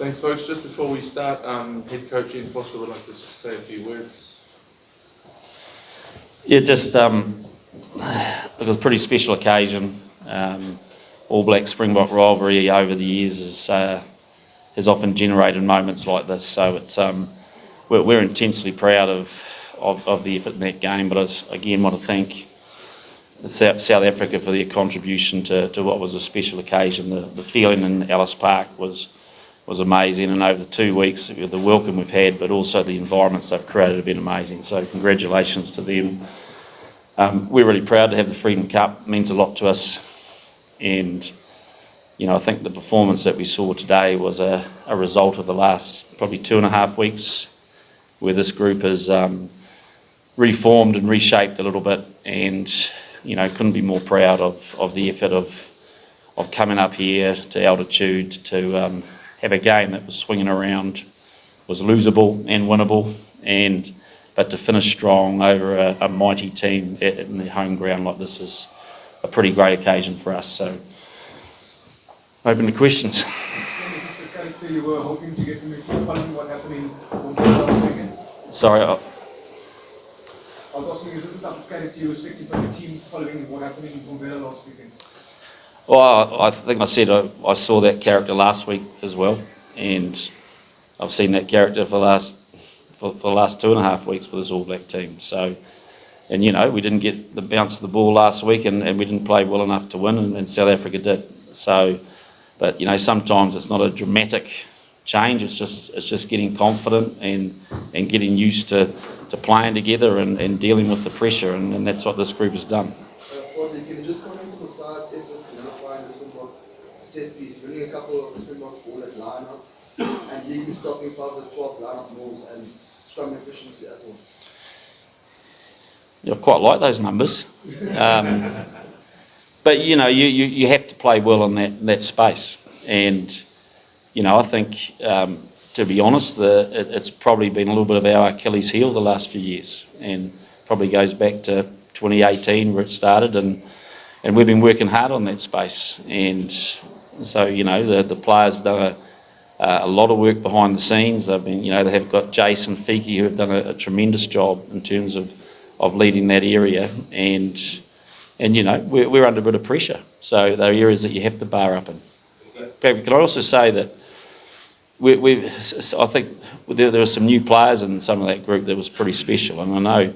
Thanks, folks. Just before we start, head coach Ian Foster would like to say a few words. Yeah, just it was a pretty special occasion. All Black Springbok rivalry over the years has often generated moments like this. So it's we're intensely proud of the effort in that game. But I again want to thank South Africa for their contribution to what was a special occasion. The feeling in Ellis Park was amazing, and over the 2 weeks, the welcome we've had, but also the environments they've created have been amazing. So congratulations to them. We're really proud to have the Freedom Cup. It means a lot to us, and I think the performance that we saw today was a result of the last probably 2.5 weeks, where this group has reformed and reshaped a little bit, and couldn't be more proud of the effort of coming up here to altitude to have a game that was swinging around, was losable and winnable, but to finish strong over a mighty team in the home ground like this is a pretty great occasion for us. So, open to questions. Is this the character you were hoping to get from your team following what happened in Bombay last weekend? Sorry. I was asking, is this the type of character you were expecting from your team following what happened in Bombay last weekend? Well, I think I said I saw that character last week as well, and I've seen that character for the last 2.5 weeks with this All Black team. So, and we didn't get the bounce of the ball last week, and we didn't play well enough to win, and South Africa did. So, but sometimes it's not a dramatic change. It's just getting confident and getting used to playing together and dealing with the pressure, and that's what this group has done. Fozzie, can you just comment on the side's efforts in nullifying the Springboks set piece, winning a couple of Springboks ball at line-up, and leaving stopping 5 of the 12 line-up balls and scrum efficiency as well? I quite like those numbers. But you have to play well in that space, and I think to be honest, it's probably been a little bit of our Achilles heel the last few years, and probably goes back to 2018 where it started, and we've been working hard on that space, and so the players have done a lot of work behind the scenes. They have got Jason Fiki, who have done a tremendous job in terms of leading that area, and we're under a bit of pressure. So they're areas that you have to bar up in. Can I also say that I think there were some new players in some of that group that was pretty special, and I know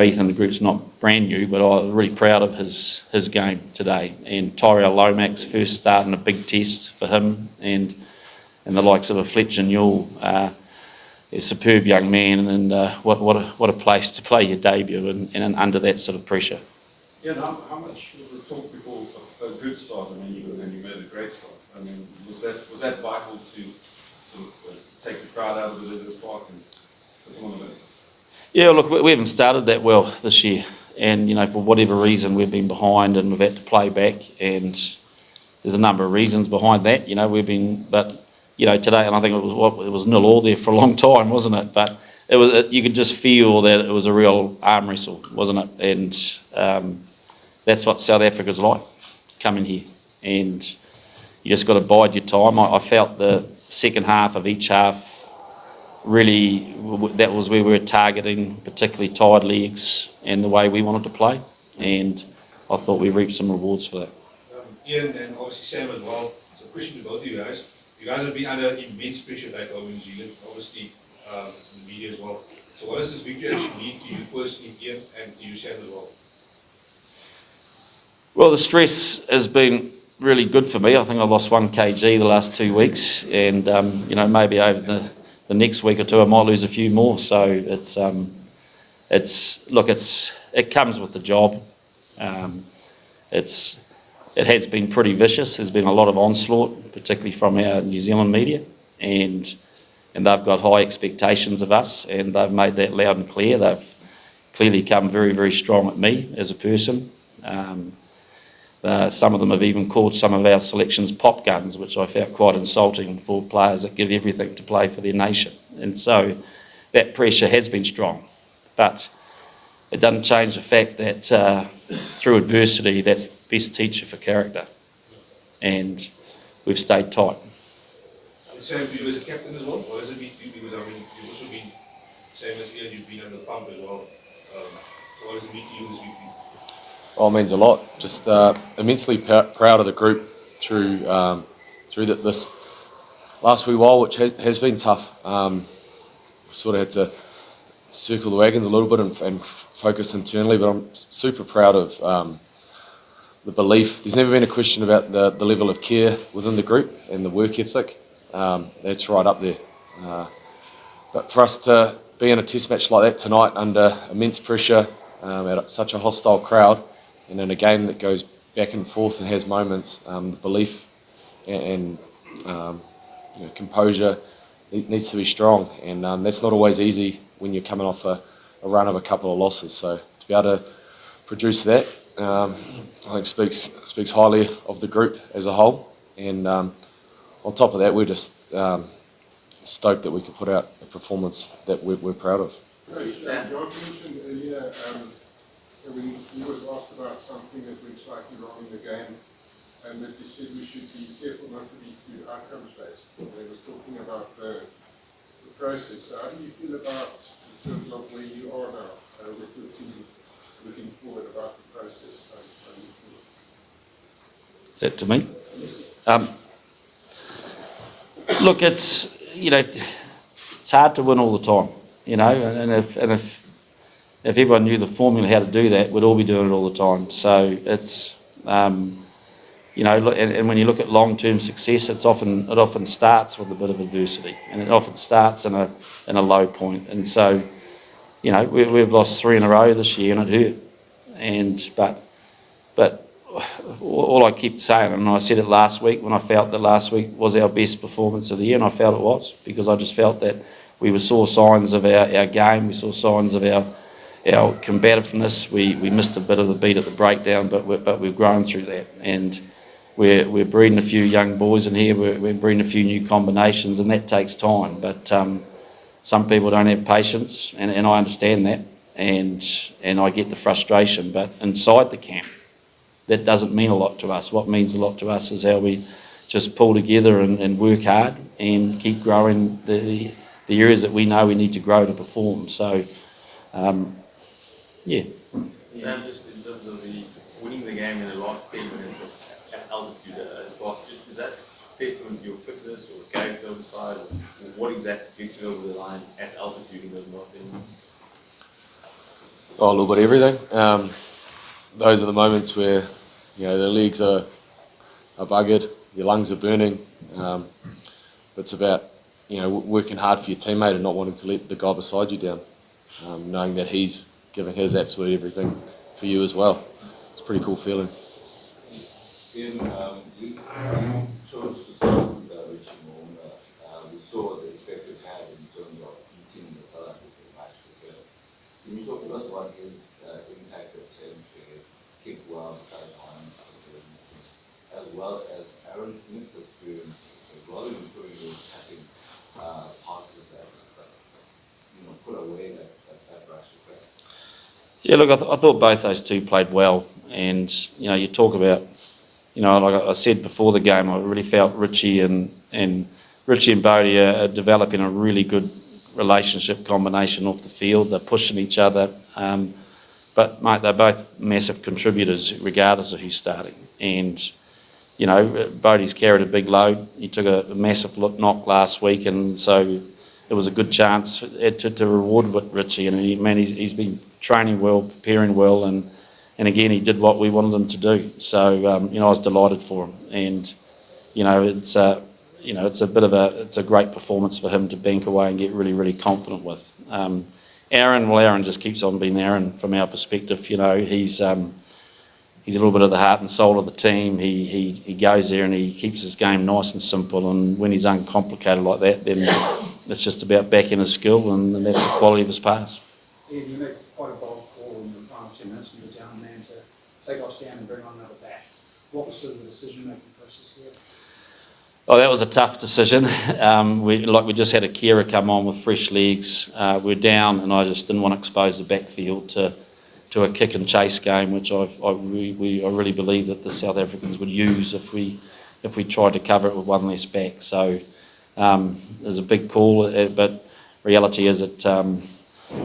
Ethan, the group's not brand new, but I was really proud of his game today. And Tyrell Lomax first starting a big test for him, and the likes of a Fletcher Newell, a superb young man, and what a place to play your debut and under that sort of pressure. Yeah, and how much was the talk before a good start? I mean, you made a great start. I mean, was that vital to sort of take the crowd out of the Ellis Park and put them on the bench? Yeah, look, we haven't started that well this year, and for whatever reason we've been behind and we've had to play back, and there's a number of reasons behind that. But today, and I think it was 0-0 there for a long time, wasn't it? But you could just feel that it was a real arm wrestle, wasn't it? And that's what South Africa's like, coming here, and you just got to bide your time. I felt the second half of each half, really, that was where we were targeting, particularly tired legs and the way we wanted to play, and I thought we reaped some rewards for that. Ian and obviously Sam as well. It's a question to both of you guys. You guys have been under immense pressure like over New Zealand, obviously the media as well. So what does this victory actually mean to you personally, Ian, and to you, Sam, as well? Well, the stress has been really good for me. I think I lost 1 kg the last 2 weeks, and maybe over the next week or two I might lose a few more. So it comes with the job. It has been pretty vicious. There's been a lot of onslaught, particularly from our New Zealand media, and they've got high expectations of us, and they've made that loud and clear. They've clearly come very, very strong at me as a person. Some of them have even called some of our selections pop guns, which I found quite insulting for players that give everything to play for their nation. And so that pressure has been strong. But it doesn't change the fact that through adversity, that's the best teacher for character. And we've stayed tight. Sam, do you as a captain as well? Or has it been you? Because I mean, you've also been, same as Ian, you've been under the pump as well. So what does it mean to you this week? Oh, it means a lot. Just immensely proud of the group through this last wee while, which has been tough. Sort of had to circle the wagons a little bit and focus internally, but I'm super proud of the belief. There's never been a question about the level of care within the group and the work ethic. That's right up there. But for us to be in a test match like that tonight under immense pressure, at such a hostile crowd, and in a game that goes back and forth and has moments, the belief and composure needs to be strong, and that's not always easy when you're coming off a run of a couple of losses. So to be able to produce that, I think speaks highly of the group as a whole. And on top of that, we're just stoked that we could put out a performance that we're proud of. George mentioned earlier when he was asked about something that went slightly wrong in the game, and that he said we should be careful not to be too outcomes based. He was talking about the process. So how do you feel about, in terms of where you are now with your team, looking forward about the process? How do you feel? Is that to me? Look, it's hard to win all the time, and if everyone knew the formula how to do that, we'd all be doing it all the time. So it's and when you look at long-term success, it often starts with a bit of adversity, and it often starts in a low point. And so, we've lost 3 in a row this year, and it hurt. But all I keep saying, and I said it last week when I felt that last week was our best performance of the year, and I felt it was, because I just felt that we saw signs of our game, we saw signs of our combativeness. We missed a bit of the beat at the breakdown, but we've grown through that, and we're breeding a few young boys in here. We're breeding a few new combinations, and that takes time. But some people don't have patience, and I understand that, and I get the frustration. But inside the camp, that doesn't mean a lot to us. What means a lot to us is how we just pull together and work hard and keep growing the areas that we know we need to grow to perform. So, yeah. Sam, just in terms of the winning the game in the last 10 minutes at altitude, is that testament to your fitness or character on the side? Or what exactly gets you over the line at altitude in those last 10 minutes? Oh, a little bit of everything. Those are the moments where the legs are buggered, your lungs are burning. It's about working hard for your teammate and not wanting to let the guy beside you down, knowing that he's giving his absolute everything for you as well. It's a pretty cool feeling. You chose to start with Richie Moon. We saw the effect it had in terms of beating the South African match first. Can you talk to us about his impact of century, kick well, sidelines, as well as Aaron Smith's experience as well in improving those tapping passes that put away that rush effect? Yeah, look, I thought both those two played well, and you talk about, like I said before the game, I really felt Richie and Bodie are developing a really good relationship combination off the field. They're pushing each other, but mate, they're both massive contributors regardless of who's starting. And Bodie's carried a big load. He took a massive knock last week, and so it was a good chance to reward Richie. And he's been training well, preparing well, and again he did what we wanted him to do. So I was delighted for him, and it's a great performance for him to bank away and get really, really confident with. Aaron just keeps on being Aaron from our perspective. He's a little bit of the heart and soul of the team. He goes there and he keeps his game nice and simple, and when he's uncomplicated like that, then it's just about backing his skill, and that's the quality of his pass. Yeah, you made quite a bold call in the final 10 minutes and you're down man to take off Sam and bring on another back. What was sort of the decision-making process there? Oh, that was a tough decision. We just had a carer come on with fresh legs. We're down, and I just didn't want to expose the backfield to a kick and chase game, which I really believe that the South Africans would use if we tried to cover it with one less back. So is a big call, but reality is it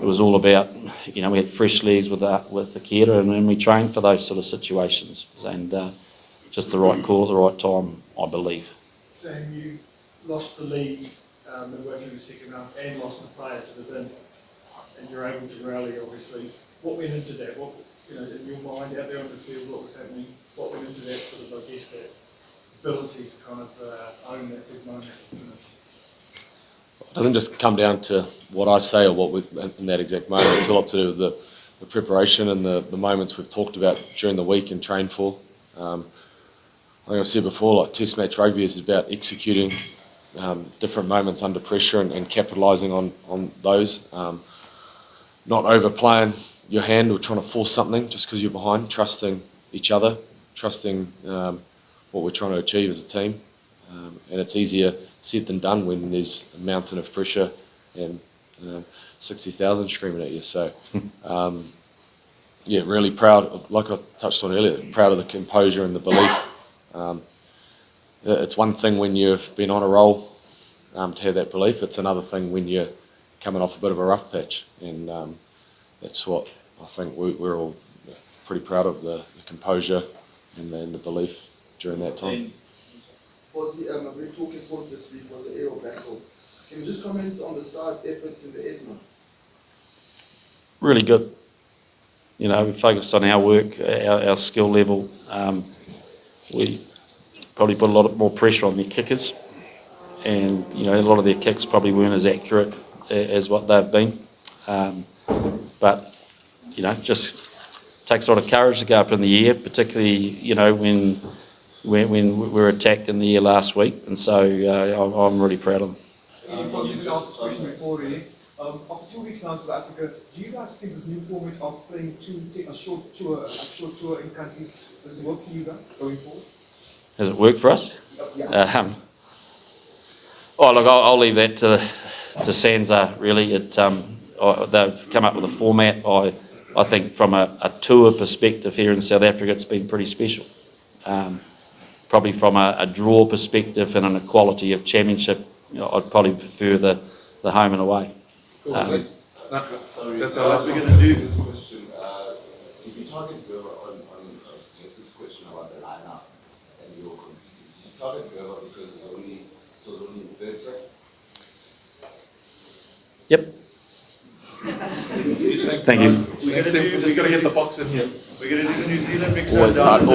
was all about, we had fresh legs with the Kira, and then we trained for those sort of situations, and just the right call at the right time, I believe. Saying you lost the lead midway through the second half and lost the player to the bin, and you're able to rally, obviously. What went into that? What, in your mind out there on the field, what was happening? What went into that sort of, I guess, that ability to kind of own that big moment? It doesn't just come down to what I say or what we, in that exact moment. It's a lot to do with the preparation and the moments we've talked about during the week and trained for. Like I said before, like Test match rugby is about executing different moments under pressure and capitalising on those. Not overplaying your hand or trying to force something just because you're behind, trusting each other, trusting what we're trying to achieve as a team. And it's easier said than done when there's a mountain of pressure and 60,000 screaming at you. So, yeah, really proud, like I touched on earlier, proud of the composure and the belief. It's one thing when you've been on a roll to have that belief. It's another thing when you're coming off a bit of a rough patch. And that's what I think we're all pretty proud of, the composure and the belief during that time. Was a very talking point this week was the aerial battle. Can you just comment on the side's efforts in the Edmund? Really good. We focused on our work, our skill level. We probably put a lot more pressure on their kickers, and a lot of their kicks probably weren't as accurate as what they've been. But just takes a lot of courage to go up in the air, particularly when we were attacked in the air last week, and so I'm really proud of them. After 2 weeks now in South Africa, do you guys think this new format of playing a short tour in country, does it work for you guys going forward? Has it worked for us? Yeah. Look, I'll leave that to Sansa, really. They've come up with a format. I think from a tour perspective here in South Africa, it's been pretty special. Probably from a draw perspective and an equality of championship, I'd probably prefer the home and away. Sorry, That's all we're going to do this question. If you target Gerber on this question about the lineup and your competing, did you target Gerber because it's only his third test? Yep. Thank you. Next thing, we're just going to get the box in here. We're going to do the New Zealand mix. Always target.